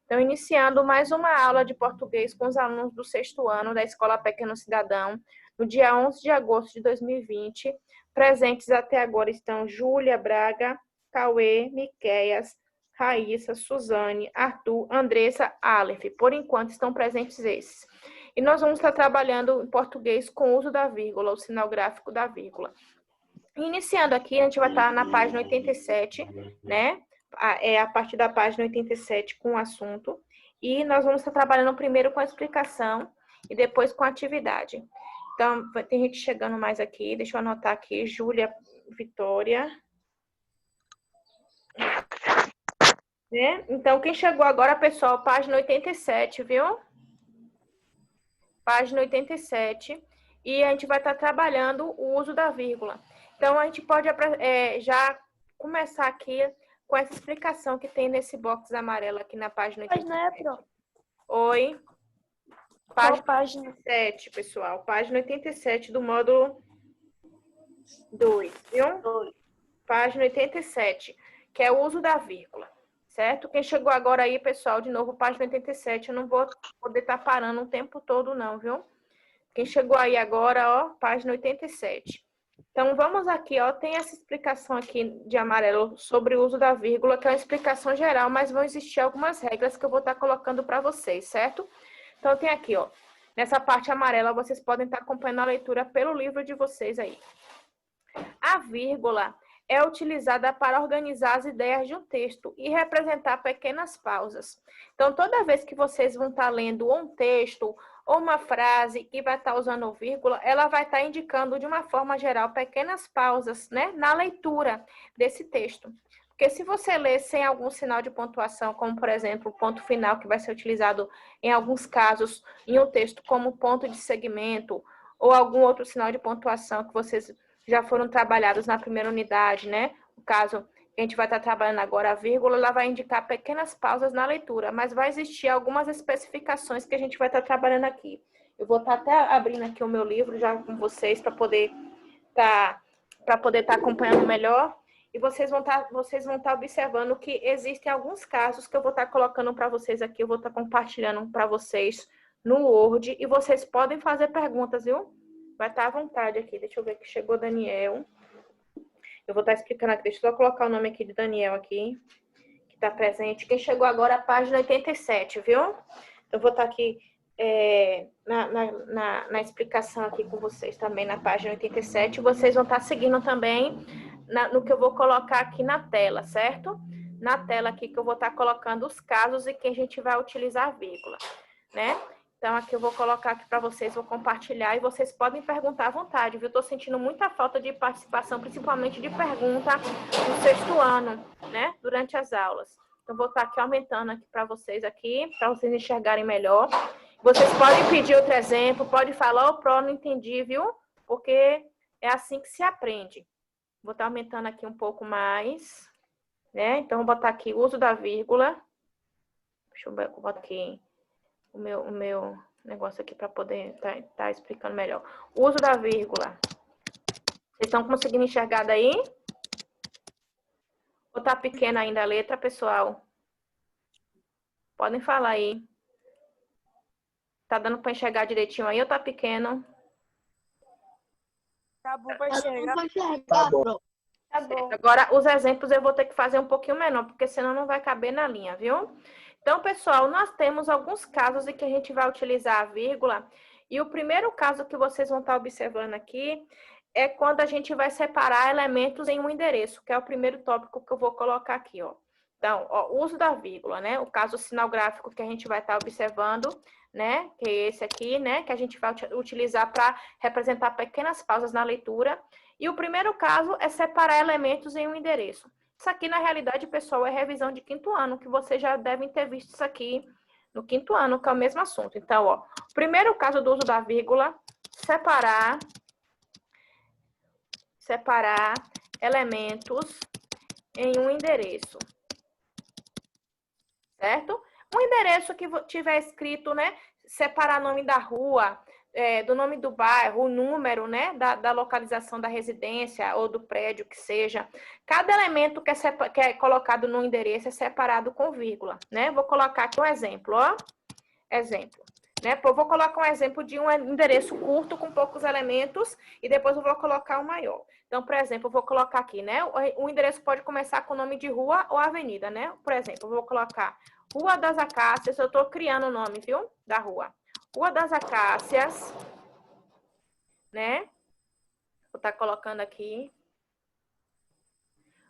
Então, iniciando mais uma aula de português com os alunos do 6º ano da Escola Pequeno Cidadão, no dia 11 de agosto de 2020. Presentes até agora estão Júlia Braga, Cauê, Miqueias, Raíssa, Suzane, Arthur, Andressa, Aleph. Por enquanto estão presentes esses. E nós vamos estar trabalhando em português com o uso da vírgula, o sinal gráfico da vírgula. Iniciando aqui, a gente vai estar na página 87, né? É a partir da página 87 com o assunto. E nós vamos estar trabalhando primeiro com a explicação e depois com a atividade. Então, tem gente chegando mais aqui. Deixa eu anotar aqui. Júlia, Vitória. Né? Então, quem chegou agora, pessoal, página 87, viu? Página 87. E a gente vai estar trabalhando o uso da vírgula. Então, a gente pode já começar aqui com essa explicação que tem nesse box amarelo aqui na página 87. Oi. Página 87, pessoal. Página 87 do módulo 2, viu? 2. Página 87, que é o uso da vírgula, certo? Quem chegou agora aí, pessoal, de novo, página 87, eu não vou poder estar parando o tempo todo, não, viu? Quem chegou aí agora, ó, página 87. Então, vamos aqui, ó, tem essa explicação aqui de amarelo sobre o uso da vírgula, que é uma explicação geral, mas vão existir algumas regras que eu vou estar colocando para vocês, certo? Então, tem aqui, ó, nessa parte amarela, vocês podem estar acompanhando a leitura pelo livro de vocês aí. A vírgula é utilizada para organizar as ideias de um texto e representar pequenas pausas. Então, toda vez que vocês vão estar lendo um texto ou uma frase e vai estar usando vírgula, ela vai estar indicando de uma forma geral pequenas pausas, né, na leitura desse texto. Porque se você ler sem algum sinal de pontuação, como por exemplo o ponto final, que vai ser utilizado em alguns casos em um texto como ponto de segmento, ou algum outro sinal de pontuação que vocês já foram trabalhados na primeira unidade, né? No caso, a gente vai estar trabalhando agora a vírgula, ela vai indicar pequenas pausas na leitura, mas vai existir algumas especificações que a gente vai estar trabalhando aqui. Eu vou estar até abrindo aqui o meu livro já com vocês para poder estar acompanhando melhor. E vocês vão estar observando que existem alguns casos que eu vou estar colocando para vocês aqui, eu vou estar compartilhando para vocês no Word, e vocês podem fazer perguntas, viu? Vai estar à vontade aqui. Deixa eu ver que chegou Daniel. Eu vou estar explicando aqui. Deixa eu só colocar o nome aqui de Daniel aqui, que está presente. Quem chegou agora é a página 87, viu? Então, eu vou estar aqui na explicação aqui com vocês também, na página 87. Vocês vão estar seguindo também no que eu vou colocar aqui na tela, certo? Na tela aqui que eu vou estar colocando os casos e que a gente vai utilizar a vírgula, né? Então, aqui eu vou colocar aqui para vocês, vou compartilhar e vocês podem perguntar à vontade, viu? Estou sentindo muita falta de participação, principalmente de pergunta no 6º ano, né? Durante as aulas. Então, vou estar aqui aumentando aqui para vocês enxergarem melhor. Vocês podem pedir outro exemplo, pode falar, ô, Pro, não entendi, viu? Porque é assim que se aprende. Vou estar aumentando aqui um pouco mais, né? Então, vou botar aqui o uso da vírgula. Deixa eu botar aqui o meu negócio aqui para poder tá explicando melhor. O uso da vírgula. Vocês estão conseguindo enxergar daí? Ou tá pequena ainda a letra, pessoal? Podem falar aí. Tá dando para enxergar direitinho aí ou tá pequeno? Tá bom para enxergar. Tá bom. Tá bom. Agora, os exemplos eu vou ter que fazer um pouquinho menor, porque senão não vai caber na linha, viu? Então, pessoal, nós temos alguns casos em que a gente vai utilizar a vírgula. E o primeiro caso que vocês vão estar observando aqui é quando a gente vai separar elementos em um endereço, que é o primeiro tópico que eu vou colocar aqui, ó. Então, ó, o uso da vírgula, né? O caso sinal gráfico que a gente vai estar observando, né? Que é esse aqui, né? Que a gente vai utilizar para representar pequenas pausas na leitura. E o primeiro caso é separar elementos em um endereço. Isso aqui, na realidade, pessoal, é revisão de 5º ano, que vocês já devem ter visto isso aqui no 5º ano, que é o mesmo assunto. Então, ó, primeiro caso do uso da vírgula, separar elementos em um endereço. Certo? Um endereço que tiver escrito, né? Separar nome da rua, do nome do bairro, o número, né, da localização da residência ou do prédio que seja. Cada elemento que é colocado no endereço é separado com vírgula, né? Vou colocar aqui um exemplo, ó. Exemplo. Né? Eu vou colocar um exemplo de um endereço curto com poucos elementos e depois eu vou colocar um maior. Então, por exemplo, eu vou colocar aqui, né? O endereço pode começar com o nome de rua ou avenida, né? Por exemplo, eu vou colocar Rua das Acácias, eu estou criando o nome, viu? Da rua. Rua das Acácias, né? Vou estar colocando aqui.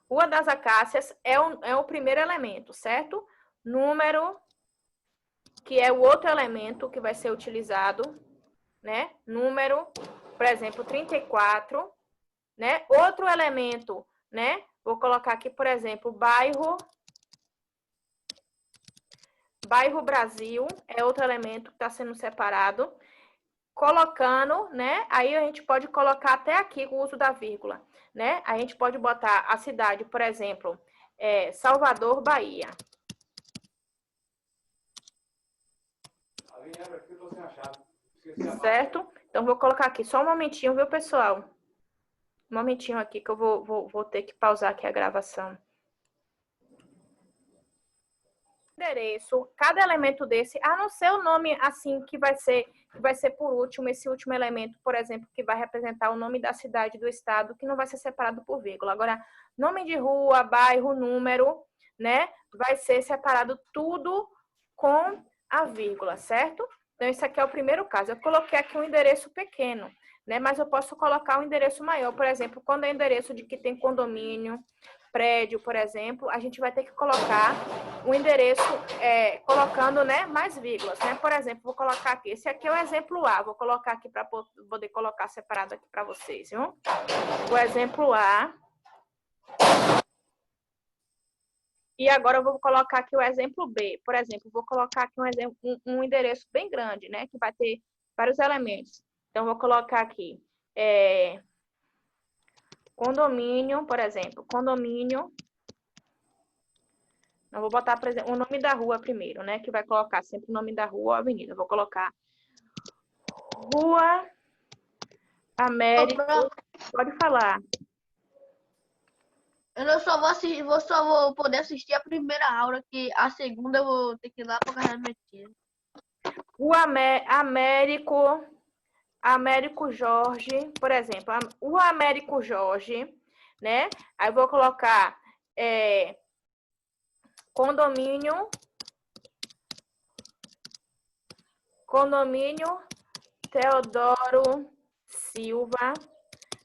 Rua das Acácias é o primeiro elemento, certo? Número, que é o outro elemento que vai ser utilizado, né? Número, por exemplo, 34, né? Outro elemento, né? Vou colocar aqui, por exemplo, bairro Brasil, é outro elemento que está sendo separado. Colocando, né? Aí a gente pode colocar até aqui o uso da vírgula, né? A gente pode botar a cidade, por exemplo, Salvador, Bahia. Certo? Então, vou colocar aqui só um momentinho, viu, pessoal? Um momentinho aqui que eu vou ter que pausar aqui a gravação. Endereço, cada elemento desse, a não ser o nome assim que vai ser por último, esse último elemento, por exemplo, que vai representar o nome da cidade, do estado, que não vai ser separado por vírgula. Agora, nome de rua, bairro, número, né? Vai ser separado tudo com a vírgula, certo? Então, esse aqui é o primeiro caso. Eu coloquei aqui um endereço pequeno, né? Mas eu posso colocar um endereço maior. Por exemplo, quando é endereço de que tem condomínio, prédio, por exemplo, a gente vai ter que colocar o endereço colocando, né, mais vírgulas, né? Por exemplo, vou colocar aqui. Esse aqui é o exemplo A. Vou colocar aqui para poder colocar separado aqui para vocês, viu? O exemplo A. E agora eu vou colocar aqui o exemplo B. Por exemplo, vou colocar aqui um endereço bem grande, né? Que vai ter vários elementos. Então, vou colocar aqui condomínio, por exemplo, condomínio. Eu vou botar, por exemplo, o nome da rua primeiro, né? Que vai colocar sempre o nome da rua ou avenida. Eu vou colocar Rua América. Pode falar. Eu só vou poder assistir a primeira aula, que a segunda eu vou ter que ir lá para casa da minha tia. Rua Américo Jorge, por exemplo, o Américo Jorge, né? Aí eu vou colocar condomínio Teodoro Silva,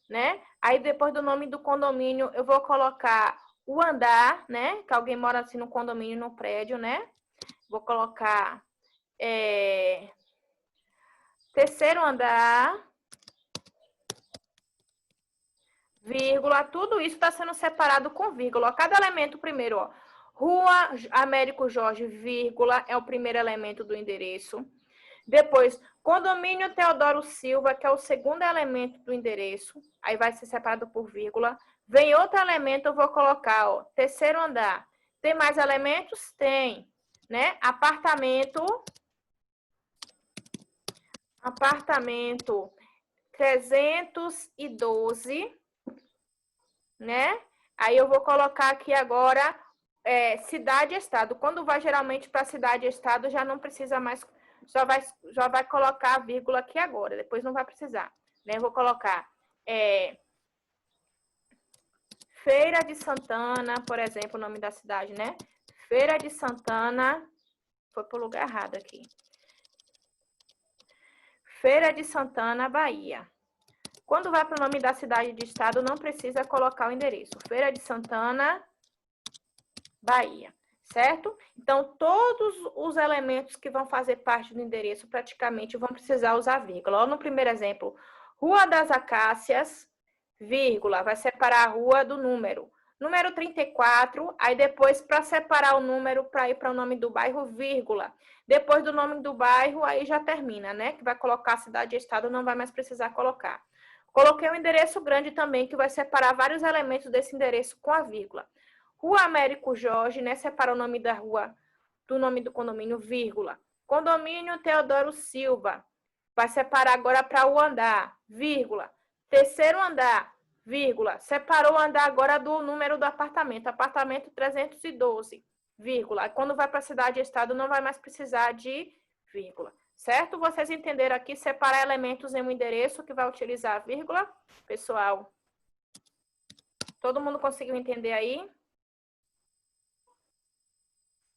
né? Aí depois do nome do condomínio eu vou colocar o andar, né? Que alguém mora assim no condomínio, no prédio, né? Vou colocar terceiro andar, vírgula, tudo isso está sendo separado com vírgula. Cada elemento primeiro, ó. Rua Américo Jorge, vírgula, é o primeiro elemento do endereço. Depois, condomínio Teodoro Silva, que é o segundo elemento do endereço. Aí vai ser separado por vírgula. Vem outro elemento, eu vou colocar, ó, terceiro andar. Tem mais elementos? Tem, né? Apartamento 312, né? Aí eu vou colocar aqui agora cidade e estado. Quando vai geralmente para cidade e estado, já não precisa mais, já vai colocar a vírgula aqui agora, depois não vai precisar, né? Eu vou colocar Feira de Santana, por exemplo, o nome da cidade, né? Feira de Santana, foi para o lugar errado aqui. Feira de Santana, Bahia. Quando vai para o nome da cidade e de estado, não precisa colocar o endereço. Feira de Santana, Bahia, certo? Então, todos os elementos que vão fazer parte do endereço praticamente vão precisar usar vírgula. Ó, no primeiro exemplo, Rua das Acácias, vírgula, vai separar a rua do número. Número 34, aí depois, para separar o número, para ir para o nome do bairro, vírgula. Depois do nome do bairro, aí já termina, né? Que vai colocar a cidade e estado, não vai mais precisar colocar. Coloquei um endereço grande também, que vai separar vários elementos desse endereço com a vírgula. Rua Américo Jorge, né? Separa o nome da rua do nome do condomínio, vírgula. Condomínio Teodoro Silva, Vai separar agora para o andar, vírgula. Terceiro andar, vírgula. Separou o andar agora do número do apartamento. Apartamento 312, vírgula. Quando vai para a cidade e estado, não vai mais precisar de vírgula. Certo? Vocês entenderam aqui? Separar elementos em um endereço que vai utilizar a vírgula. Pessoal, todo mundo conseguiu entender aí?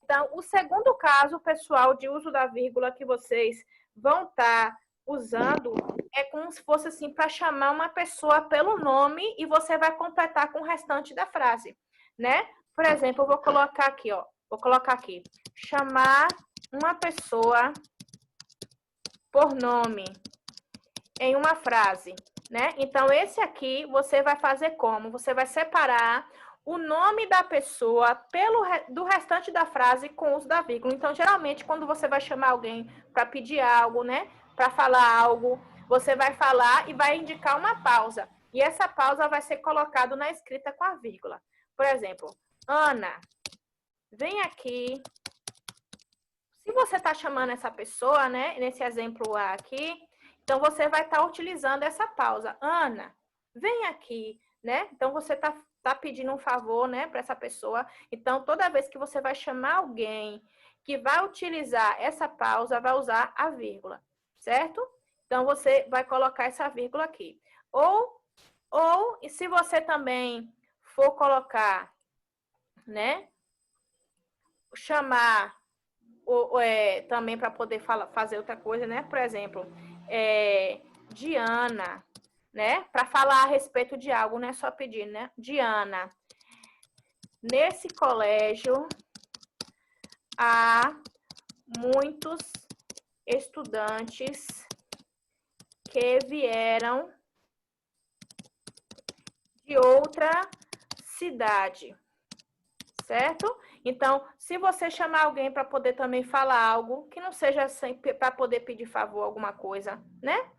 Então, o segundo caso, pessoal, de uso da vírgula que vocês vão estar usando é como se fosse assim para chamar uma pessoa pelo nome e você vai completar com o restante da frase, né? Por exemplo, eu vou colocar aqui, ó. Vou colocar aqui. Chamar uma pessoa por nome em uma frase, né? Então, esse aqui você vai fazer como? Você vai separar o nome da pessoa do restante da frase com o uso da vírgula. Então, geralmente, quando você vai chamar alguém para pedir algo, né? Para falar algo, você vai falar e vai indicar uma pausa. E essa pausa vai ser colocada na escrita com a vírgula. Por exemplo, Ana, vem aqui. Se você está chamando essa pessoa, né? Nesse exemplo aqui, então você vai estar utilizando essa pausa. Ana, vem aqui, né? Então você está pedindo um favor, né, para essa pessoa. Então, toda vez que você vai chamar alguém que vai utilizar essa pausa, vai usar a vírgula, certo? Então, você vai colocar essa vírgula aqui. E se você também for colocar, né, chamar também para poder fazer outra coisa, né? Por exemplo, Diana, né? Para falar a respeito de algo, não é só pedir, né? Diana, nesse colégio há muitos estudantes que vieram de outra cidade, certo? Então, se você chamar alguém para poder também falar algo, que não seja para poder pedir favor, alguma coisa, né?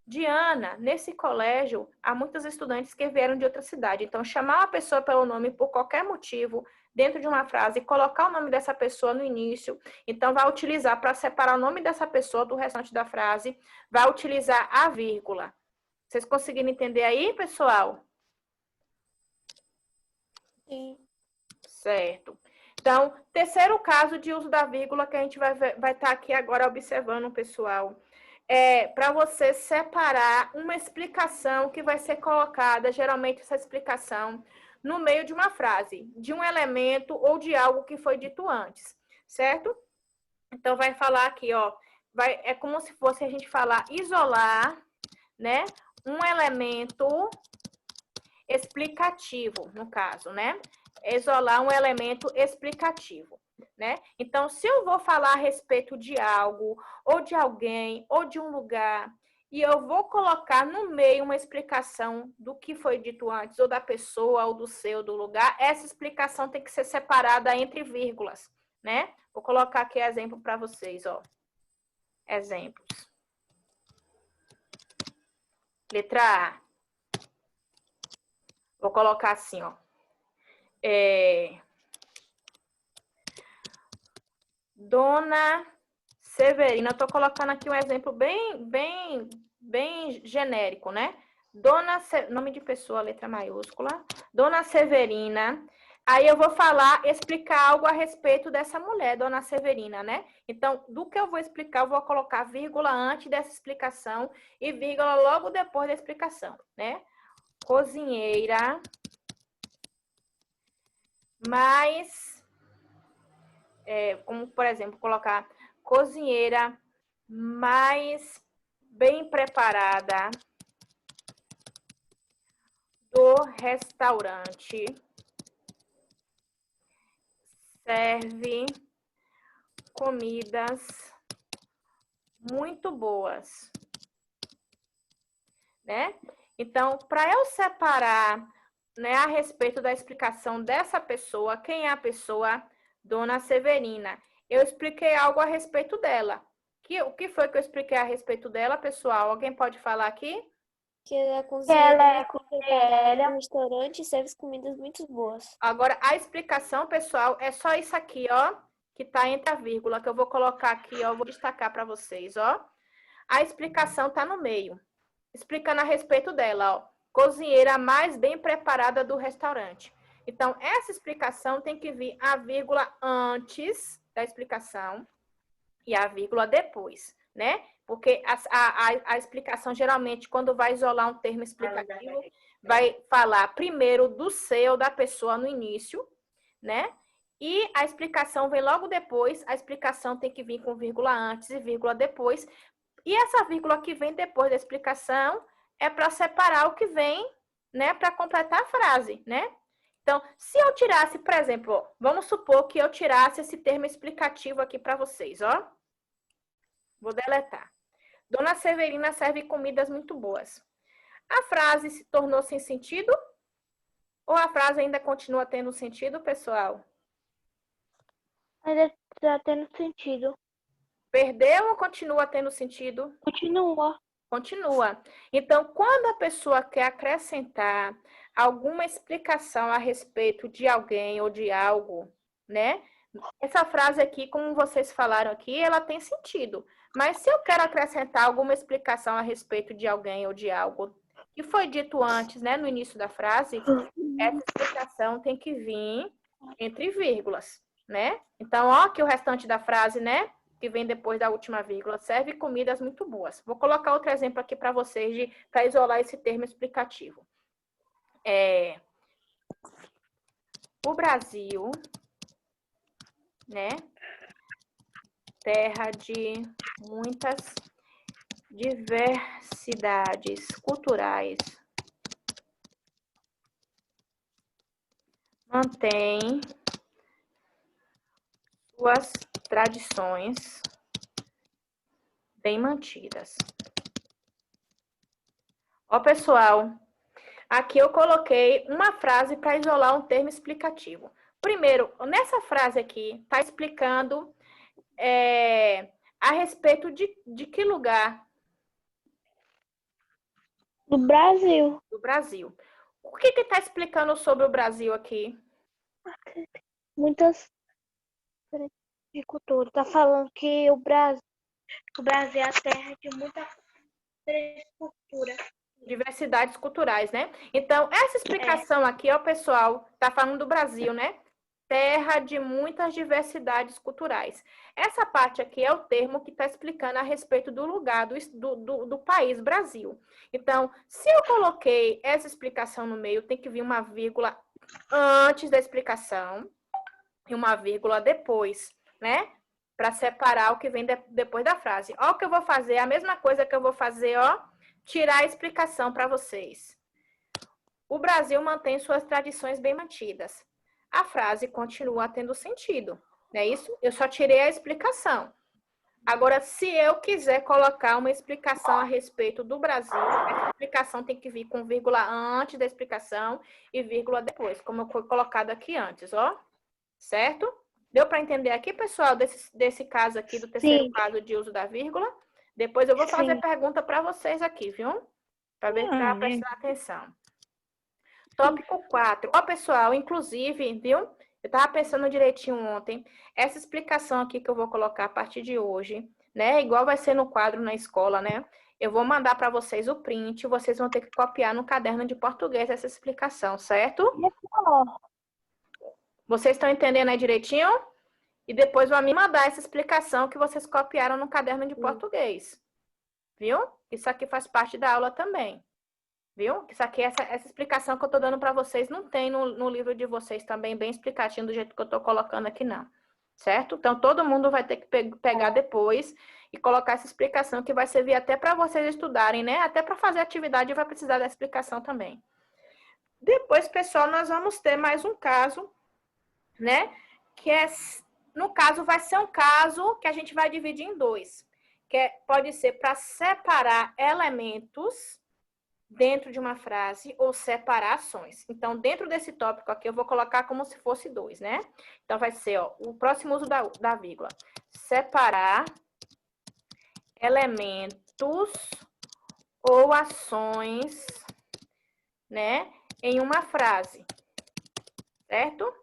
Diana, nesse colégio, há muitos estudantes que vieram de outra cidade. Então, chamar uma pessoa pelo nome por qualquer motivo, dentro de uma frase, colocar o nome dessa pessoa no início. Então, vai utilizar, para separar o nome dessa pessoa do restante da frase, vai utilizar a vírgula. Vocês conseguiram entender aí, pessoal? Sim. Certo. Então, terceiro caso de uso da vírgula que a gente vai estar aqui agora observando, pessoal. Para você separar uma explicação que vai ser colocada, geralmente essa explicação, no meio de uma frase, de um elemento ou de algo que foi dito antes, certo? Então, vai falar aqui, ó, é como se fosse a gente falar isolar, né, um elemento explicativo, no caso, né? Isolar um elemento explicativo, né? Então, se eu vou falar a respeito de algo, ou de alguém, ou de um lugar, e eu vou colocar no meio uma explicação do que foi dito antes, ou da pessoa, ou do seu, do lugar, essa explicação tem que ser separada entre vírgulas, né? Vou colocar aqui exemplo para vocês, ó. Exemplos. Letra A. Vou colocar assim, ó. Dona Severina, eu tô colocando aqui um exemplo bem genérico, né? Nome de pessoa, letra maiúscula. Dona Severina. Aí eu vou explicar algo a respeito dessa mulher, Dona Severina, né? Então, do que eu vou explicar, eu vou colocar vírgula antes dessa explicação e vírgula logo depois da explicação, né? Cozinheira, mais, como por exemplo, colocar cozinheira mais bem preparada do restaurante, serve comidas muito boas, né? Então, para eu separar, né, a respeito da explicação dessa pessoa, quem é a pessoa? Dona Severina. Eu expliquei algo a respeito dela. O que foi que eu expliquei a respeito dela, pessoal? Alguém pode falar aqui? Que ela é cozinheira no restaurante e serve comidas muito boas. Agora, a explicação, pessoal, é só isso aqui, ó, que tá entre a vírgula, que eu vou colocar aqui, ó, vou destacar para vocês, ó. a explicação está no meio, explicando a respeito dela, ó. Cozinheira mais bem preparada do restaurante. Então, essa explicação tem que vir a vírgula antes da explicação e a vírgula depois, né? Porque a explicação, geralmente, quando vai isolar um termo explicativo, vai falar primeiro do ser ou da pessoa no início, né? E a explicação vem logo depois, a explicação tem que vir com vírgula antes e vírgula depois. E essa vírgula que vem depois da explicação é para separar o que vem, né? Para completar a frase, né? Então, se eu tirasse, por exemplo, ó, vamos supor que eu tirasse esse termo explicativo aqui para vocês, ó. Vou deletar. Dona Severina serve comidas muito boas. A frase se tornou sem sentido? Ou a frase ainda continua tendo sentido, pessoal? Ainda está tendo sentido. Perdeu ou continua tendo sentido? Continua. Continua. Então, quando a pessoa quer acrescentar alguma explicação a respeito de alguém ou de algo, né? Essa frase aqui, como vocês falaram aqui, ela tem sentido. Mas se eu quero acrescentar alguma explicação a respeito de alguém ou de algo que foi dito antes, né, no início da frase, essa explicação tem que vir entre vírgulas, né? Então, ó, aqui o restante da frase, né? Que vem depois da última vírgula, serve comidas muito boas. Vou colocar outro exemplo aqui para vocês, para isolar esse termo explicativo. O Brasil, né? Terra de muitas diversidades culturais, mantém suas tradições bem mantidas. Ó, pessoal, aqui eu coloquei uma frase para isolar um termo explicativo. Primeiro, nessa frase aqui, está explicando a respeito de que lugar? Do Brasil. Do Brasil. O que está explicando sobre o Brasil aqui? Muitas culturas. Tá falando que o Brasil é a terra de muita cultura. Diversidades culturais, né? Então, essa explicação aqui, ó, pessoal, tá falando do Brasil, né? Terra de muitas diversidades culturais. Essa parte aqui é o termo que está explicando a respeito do lugar do país, Brasil. Então, se eu coloquei essa explicação no meio, tem que vir uma vírgula antes da explicação e uma vírgula depois, né? Para separar o que vem depois da frase. Ó, o que eu vou fazer, a mesma coisa que eu vou fazer, ó, tirar a explicação para vocês. O Brasil mantém suas tradições bem mantidas. A frase continua tendo sentido, não é isso? Eu só tirei a explicação. Agora, se eu quiser colocar uma explicação a respeito do Brasil, essa explicação tem que vir com vírgula antes da explicação e vírgula depois, como foi colocado aqui antes, ó. Certo? Deu para entender aqui, pessoal, desse caso aqui, do terceiro caso de uso da vírgula? Depois eu vou fazer pergunta para vocês aqui, viu? Para ver que tá prestando atenção. Tópico 4. Ó, pessoal, inclusive, viu? Eu estava pensando direitinho ontem. Essa explicação aqui que eu vou colocar a partir de hoje, né? Igual vai ser no quadro na escola, né? Eu vou mandar para vocês o print. Vocês vão ter que copiar no caderno de português essa explicação, certo? Vocês estão entendendo aí direitinho? E depois vão me mandar essa explicação que vocês copiaram no caderno de português. Viu? Isso aqui faz parte da aula também. Viu? Isso aqui, essa explicação que eu estou dando para vocês, não tem no livro de vocês também, bem explicadinho do jeito que eu estou colocando aqui, não. Certo? Então, todo mundo vai ter que pegar depois e colocar essa explicação, que vai servir até para vocês estudarem, né? Até para fazer atividade vai precisar da explicação também. Depois, pessoal, nós vamos ter mais um caso, né? Que no caso, vai ser um caso que a gente vai dividir em dois. Pode ser para separar elementos dentro de uma frase ou separar ações. Então, dentro desse tópico aqui, eu vou colocar como se fosse dois, né? Então, vai ser, ó, o próximo uso da vírgula. Separar elementos ou ações, né? Em uma frase, certo?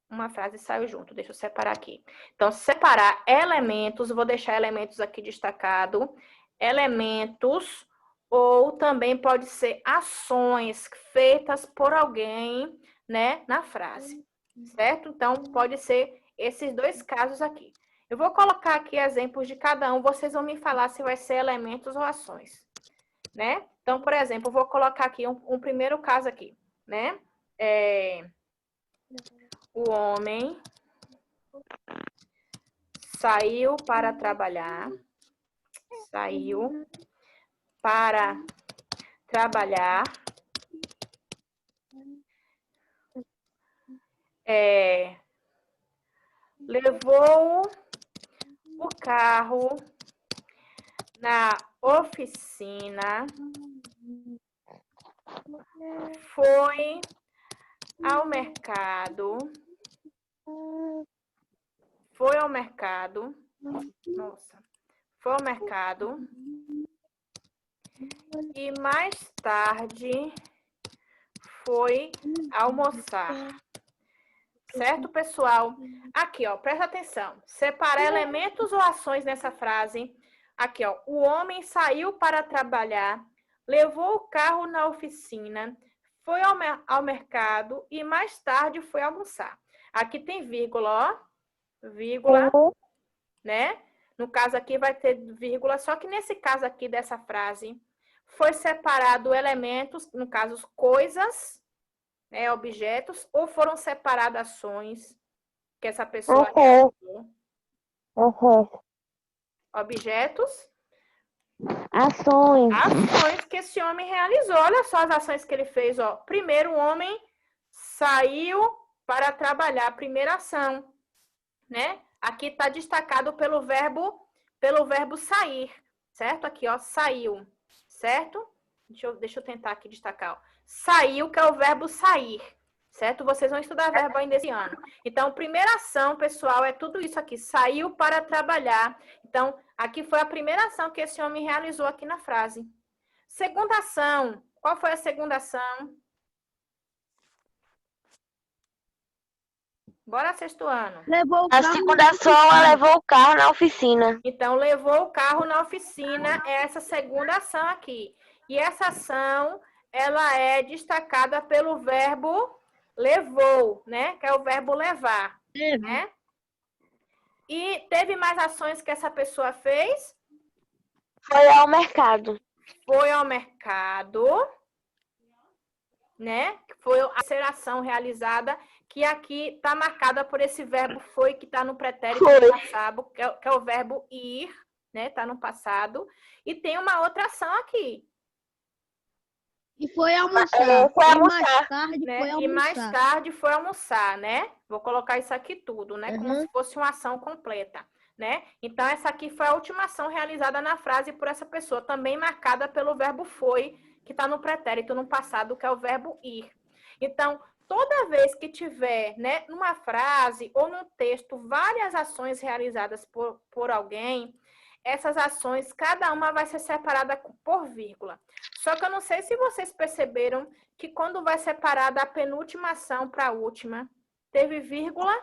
Uma frase saiu junto. Deixa eu separar aqui. Então, separar elementos, vou deixar elementos aqui destacado. elementos ou também pode ser ações feitas por alguém, né, na frase, certo? Então, pode ser esses dois casos aqui. Eu vou colocar aqui exemplos de cada um, vocês vão me falar se vai ser elementos ou ações, né? Então, por exemplo, eu vou colocar aqui um primeiro caso aqui, né? O homem saiu para trabalhar, levou o carro na oficina, foi ao mercado, e mais tarde foi almoçar. Certo, pessoal? Aqui, ó, presta atenção. Separar elementos ou ações nessa frase. Aqui, ó, o homem saiu para trabalhar, levou o carro na oficina, foi ao mercado e mais tarde foi almoçar. Aqui tem vírgula, ó, vírgula, né? No caso aqui vai ter vírgula, só que nesse caso aqui dessa frase, foi separado elementos, no caso, coisas, né, objetos, ou foram separadas ações que essa pessoa realizou? Objetos? Ações. Ações que esse homem realizou. Olha só as ações que ele fez, ó. Primeiro, o homem saiu para trabalhar. Primeira ação, né? Aqui está destacado pelo verbo sair, certo? Aqui, ó, saiu, certo? Deixa eu tentar aqui destacar, ó. Saiu, que é o verbo sair, certo? Vocês vão estudar verbo ainda esse ano. Então, primeira ação, pessoal, é tudo isso aqui. Saiu para trabalhar. Então, aqui foi a primeira ação que esse homem realizou aqui na frase. Segunda ação. Qual foi a segunda ação? Bora, sexto ano. A segunda ação, ela levou o carro na oficina. Então, levou o carro na oficina, é essa segunda ação aqui. E essa ação, ela é destacada pelo verbo levou, né? Que é o verbo levar, né? E teve mais ações que essa pessoa fez? Foi ao mercado. Foi ao mercado, né? Foi a terceira ação realizada, que aqui está marcada por esse verbo foi, que está no pretérito do passado, que é o verbo ir, né? Está no passado. E tem uma outra ação aqui. E foi almoçar. Foi E almoçar. mais tarde Né? foi E almoçar. mais tarde foi almoçar, né? Vou colocar isso aqui tudo, né? Como se fosse uma ação completa, né? Então, essa aqui foi a última ação realizada na frase por essa pessoa, também marcada pelo verbo foi, que está no pretérito, no passado, que é o verbo ir. Então, toda vez que tiver, né, numa frase ou num texto, várias ações realizadas por alguém, essas ações, cada uma vai ser separada por vírgula. Só que eu não sei se vocês perceberam que quando vai separar da penúltima ação para a última, teve vírgula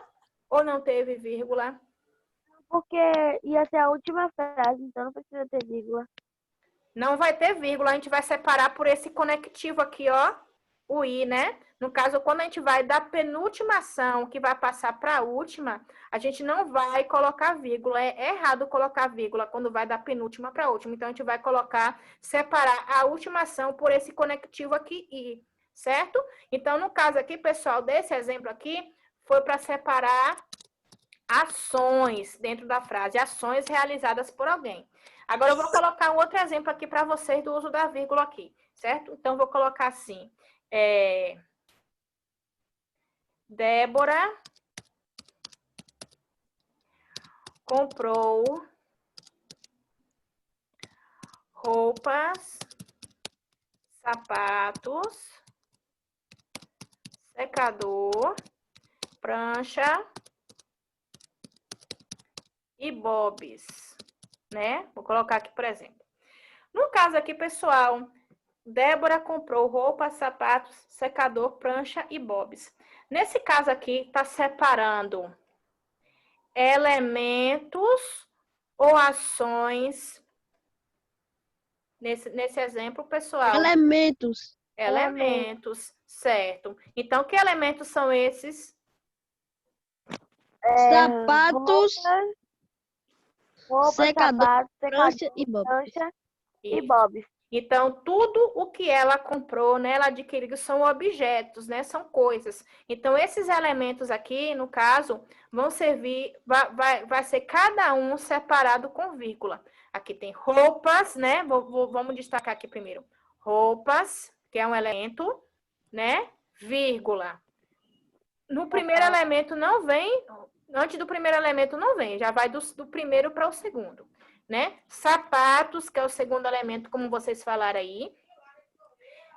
ou não teve vírgula? Porque ia ser a última frase, então não precisa ter vírgula. Não vai ter vírgula, a gente vai separar por esse conectivo aqui, ó, o i, né? No caso, quando a gente vai da penúltima ação que vai passar para a última, a gente não vai colocar vírgula. É errado colocar vírgula quando vai da penúltima para a última. Então, a gente vai separar a última ação por esse conectivo aqui, i, certo? Então, no caso aqui, pessoal, desse exemplo aqui, foi para separar ações dentro da frase, ações realizadas por alguém. Agora, eu vou colocar um outro exemplo aqui para vocês do uso da vírgula aqui, certo? Então, vou colocar assim, Débora comprou roupas, sapatos, secador, prancha e bobs, né? Vou colocar aqui, por exemplo. No caso aqui, pessoal, Débora comprou roupas, sapatos, secador, prancha e bobs. Nesse caso aqui, está separando elementos ou ações Nesse exemplo, pessoal, Elementos. elementos, certo. Então, que elementos são esses? Sapatos, Roupa, secador, sapato, prancha e secador, bob. prancha e Isso. bob. Então, tudo o que ela comprou, né, ela adquiriu, são objetos, né, são coisas. Então, esses elementos aqui, no caso, vão servir, vai ser cada um separado com vírgula. Aqui tem roupas, né, vamos destacar aqui primeiro. Roupas, que é um elemento, né, vírgula. No primeiro elemento não vem, antes do primeiro elemento não vem, já vai do primeiro para o segundo. Né? Sapatos, que é o segundo elemento, como vocês falaram aí.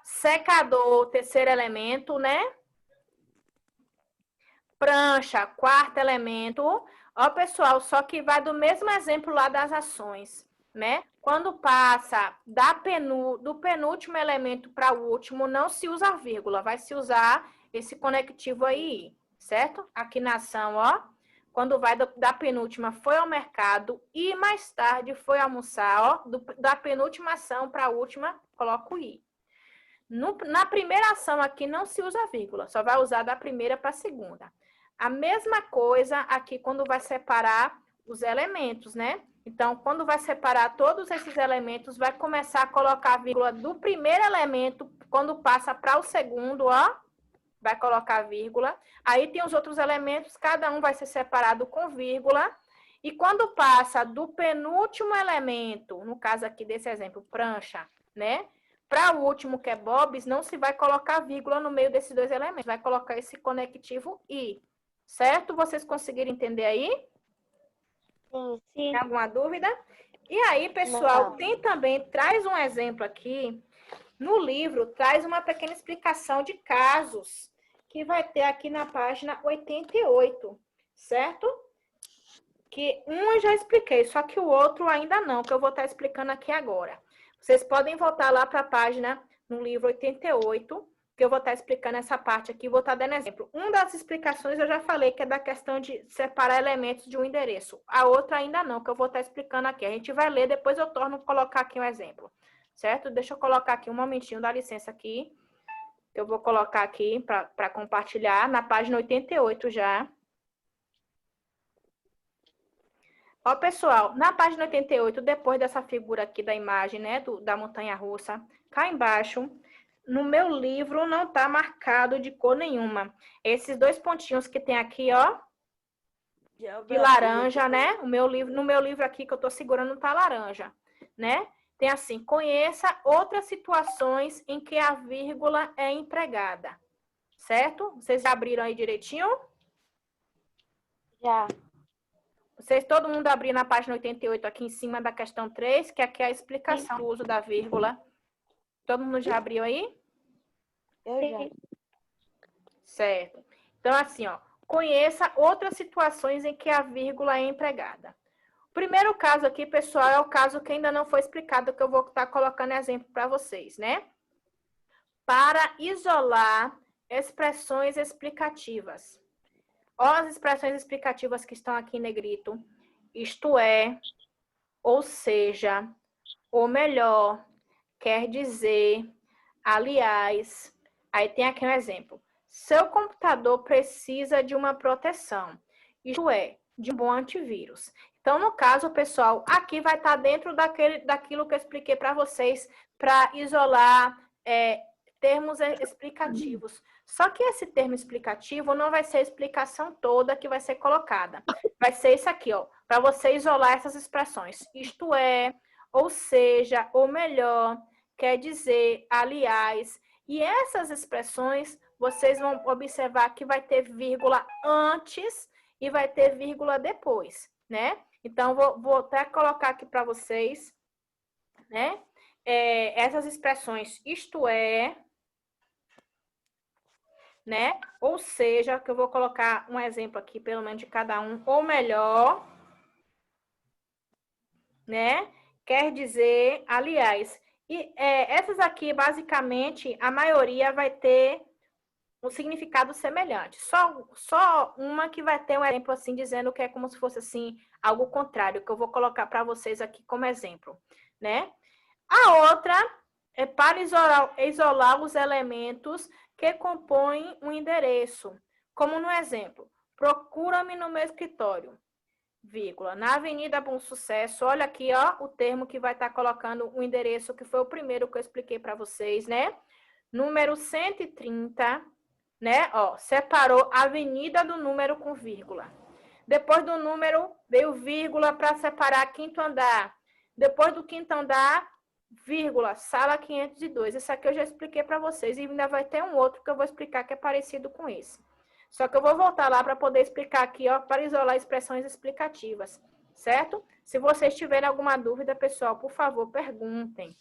Secador, terceiro elemento, né? Prancha, quarto elemento. Ó, pessoal, só que vai do mesmo exemplo lá das ações, né? Quando passa do penúltimo elemento para o último, não se usa vírgula, vai se usar esse conectivo aí, certo? Aqui na ação, ó. Quando vai da penúltima foi ao mercado e mais tarde foi almoçar, ó, da penúltima ação para a última, coloca o i. Na primeira ação aqui não se usa vírgula, só vai usar da primeira para a segunda. A mesma coisa aqui quando vai separar os elementos, né? Então, quando vai separar todos esses elementos, vai começar a colocar a vírgula do primeiro elemento, quando passa para o segundo, ó, vai colocar vírgula. Aí tem os outros elementos, cada um vai ser separado com vírgula. E quando passa do penúltimo elemento, no caso aqui desse exemplo, prancha, né? Para o último, que é bobs, não se vai colocar vírgula no meio desses dois elementos. Vai colocar esse conectivo i. Certo? Vocês conseguiram entender aí? Sim. Tem alguma dúvida? E aí, pessoal, tem também, traz um exemplo aqui. No livro, traz uma pequena explicação de casos que vai ter aqui na página 88, certo? Que um eu já expliquei, só que o outro ainda não, que eu vou estar explicando aqui agora. Vocês podem voltar lá para a página no livro 88, que eu vou estar explicando essa parte aqui, vou estar dando exemplo. Uma das explicações eu já falei, que é da questão de separar elementos de um endereço. A outra ainda não, que eu vou estar explicando aqui. A gente vai ler, depois eu torno colocar aqui um exemplo. Certo? Deixa eu colocar aqui um momentinho, dá licença aqui. Eu vou colocar aqui para compartilhar na página 88 já. Ó, pessoal, na página 88, depois dessa figura aqui da imagem, né, da montanha-russa, cá embaixo, no meu livro não tá marcado de cor nenhuma. Esses dois pontinhos que tem aqui, ó, de laranja, né? No meu livro aqui que eu tô segurando tá laranja, né? Tem assim, conheça outras situações em que a vírgula é empregada. Certo? Vocês abriram aí direitinho? Já. Vocês, todo mundo abriu na página 88 aqui em cima da questão 3, que aqui é a explicação do uso da vírgula. Todo mundo já abriu aí? Eu já. Certo. Então, assim, ó, conheça outras situações em que a vírgula é empregada. O primeiro caso aqui, pessoal, é o caso que ainda não foi explicado, que eu vou estar colocando exemplo para vocês, né? Para isolar expressões explicativas. Ó, as expressões explicativas que estão aqui em negrito. Isto é, ou seja, ou melhor, quer dizer, aliás. Aí tem aqui um exemplo. Seu computador precisa de uma proteção. Isto é, de um bom antivírus. Então, no caso, pessoal, aqui vai estar dentro daquilo que eu expliquei para vocês, para isolar termos explicativos. Só que esse termo explicativo não vai ser a explicação toda que vai ser colocada. Vai ser isso aqui, ó, para você isolar essas expressões. Isto é, ou seja, ou melhor, quer dizer, aliás. E essas expressões, vocês vão observar que vai ter vírgula antes e vai ter vírgula depois, né? Então, vou até colocar aqui para vocês, né? Essas expressões, isto é, né? Ou seja, que eu vou colocar um exemplo aqui, pelo menos de cada um, ou melhor, né? Quer dizer, aliás. E essas aqui, basicamente, a maioria vai ter um significado semelhante. Só uma que vai ter um exemplo assim, dizendo que é como se fosse assim, algo contrário, que eu vou colocar para vocês aqui como exemplo, né? A outra é para isolar os elementos que compõem um endereço. Como no exemplo, procura-me no meu escritório, vírgula, na Avenida Bom Sucesso. Olha aqui, ó, o termo que vai estar colocando o endereço, que foi o primeiro que eu expliquei para vocês, né? Número 130, né? Ó, separou a avenida do número com vírgula. Depois do número, veio vírgula para separar quinto andar. Depois do quinto andar, vírgula, sala 502. Esse aqui eu já expliquei para vocês e ainda vai ter um outro que eu vou explicar que é parecido com esse. Só que eu vou voltar lá para poder explicar aqui, ó, para isolar expressões explicativas, certo? Se vocês tiverem alguma dúvida, pessoal, por favor, perguntem.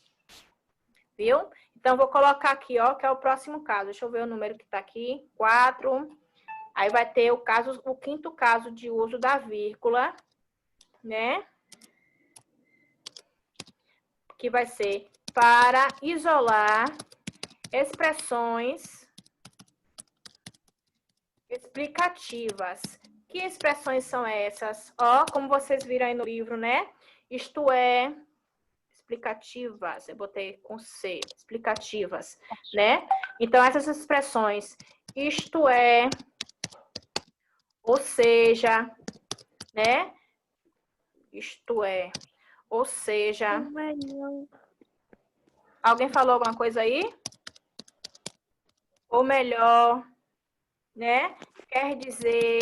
Viu? Então, vou colocar aqui, ó, que é o próximo caso. Deixa eu ver o número que está aqui. 4. Aí vai ter o quinto caso de uso da vírgula, né? Que vai ser para isolar expressões explicativas. Que expressões são essas? Ó, como vocês viram aí no livro, né? Isto é, explicativas. Eu botei com C, explicativas, né? Então, essas expressões, isto é, ou seja, né? Isto é, ou seja. Alguém falou alguma coisa aí? Ou melhor, né? Quer dizer,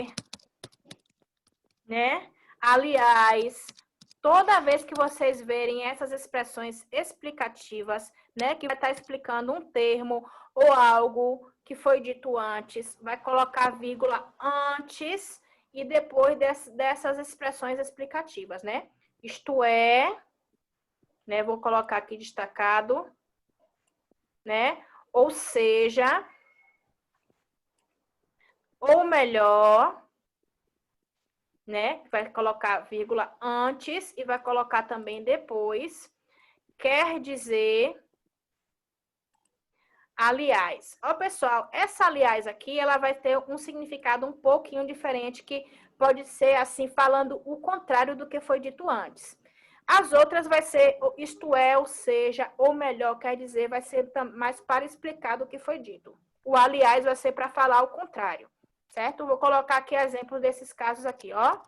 né? Aliás, toda vez que vocês verem essas expressões explicativas, né? Que vai estar explicando um termo ou algo que foi dito antes, vai colocar vírgula antes e depois dessas expressões explicativas, né? Isto é, né? Vou colocar aqui destacado, né? Ou seja, ou melhor, né? Vai colocar vírgula antes e vai colocar também depois. Quer dizer, aliás. Ó, pessoal, essa aliás aqui, ela vai ter um significado um pouquinho diferente, que pode ser assim, falando o contrário do que foi dito antes. As outras vai ser isto é, ou seja, ou melhor, quer dizer, vai ser mais para explicar do que foi dito. O aliás vai ser para falar o contrário, certo? Vou colocar aqui exemplos desses casos aqui, ó.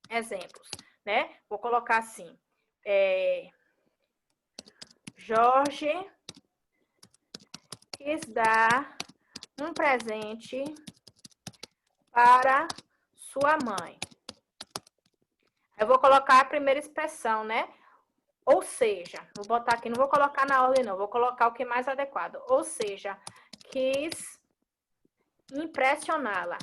Exemplos, né? Vou colocar assim. Jorge quis dar um presente para sua mãe. Eu vou colocar a primeira expressão, né? Ou seja, vou botar aqui, não vou colocar na ordem, não. Vou colocar o que é mais adequado. Ou seja, quis impressioná-la.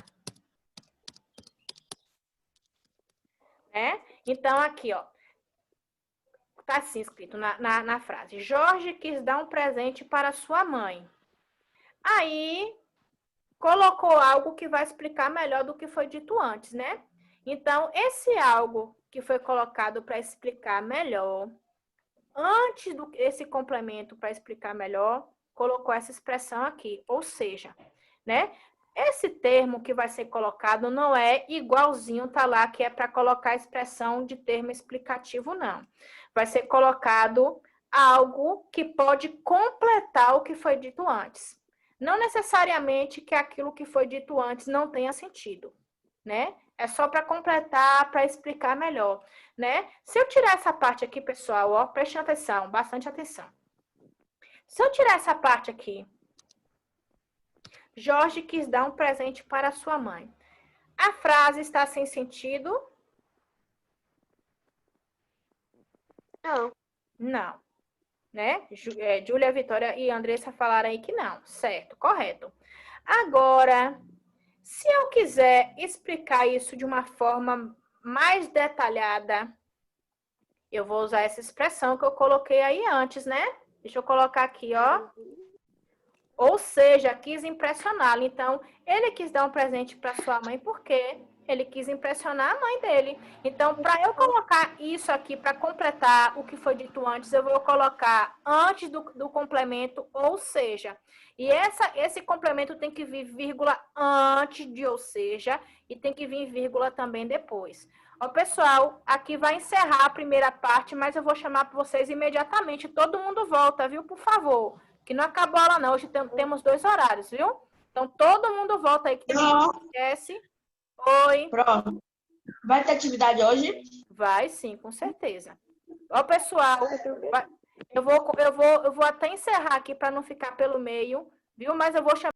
Então, aqui, ó. Tá assim escrito na frase. Jorge quis dar um presente para sua mãe. Aí, colocou algo que vai explicar melhor do que foi dito antes, né? Então, esse algo que foi colocado para explicar melhor, antes desse complemento para explicar melhor, colocou essa expressão aqui, ou seja, né? Esse termo que vai ser colocado não é igualzinho, tá lá, que é para colocar a expressão de termo explicativo, não. Vai ser colocado algo que pode completar o que foi dito antes. Não necessariamente que aquilo que foi dito antes não tenha sentido, né? É só para completar, para explicar melhor, né? Se eu tirar essa parte aqui, pessoal, ó, prestem atenção, bastante atenção. Se eu tirar essa parte aqui, Jorge quis dar um presente para sua mãe. A frase está sem sentido? Não. Não, né? Júlia, Vitória e Andressa falaram aí que não, certo, correto. Agora, se eu quiser explicar isso de uma forma mais detalhada, eu vou usar essa expressão que eu coloquei aí antes, né? Deixa eu colocar aqui, ó. Ou seja, quis impressioná-lo. Então, ele quis dar um presente para sua mãe porque ele quis impressionar a mãe dele. Então, para eu colocar isso aqui, para completar o que foi dito antes, eu vou colocar antes do complemento, ou seja. E esse complemento tem que vir vírgula antes de ou seja, e tem que vir vírgula também depois. Ó, pessoal, aqui vai encerrar a primeira parte, mas eu vou chamar para vocês imediatamente. Todo mundo volta, viu? Por favor. Que não acabou a aula, não. Hoje temos 2 horários, viu? Então, todo mundo volta aí, que não esquece. Oi. Pronto. Vai ter atividade hoje? Vai sim, com certeza. Ó, pessoal, eu vou até encerrar aqui para não ficar pelo meio, viu? Mas eu vou chamar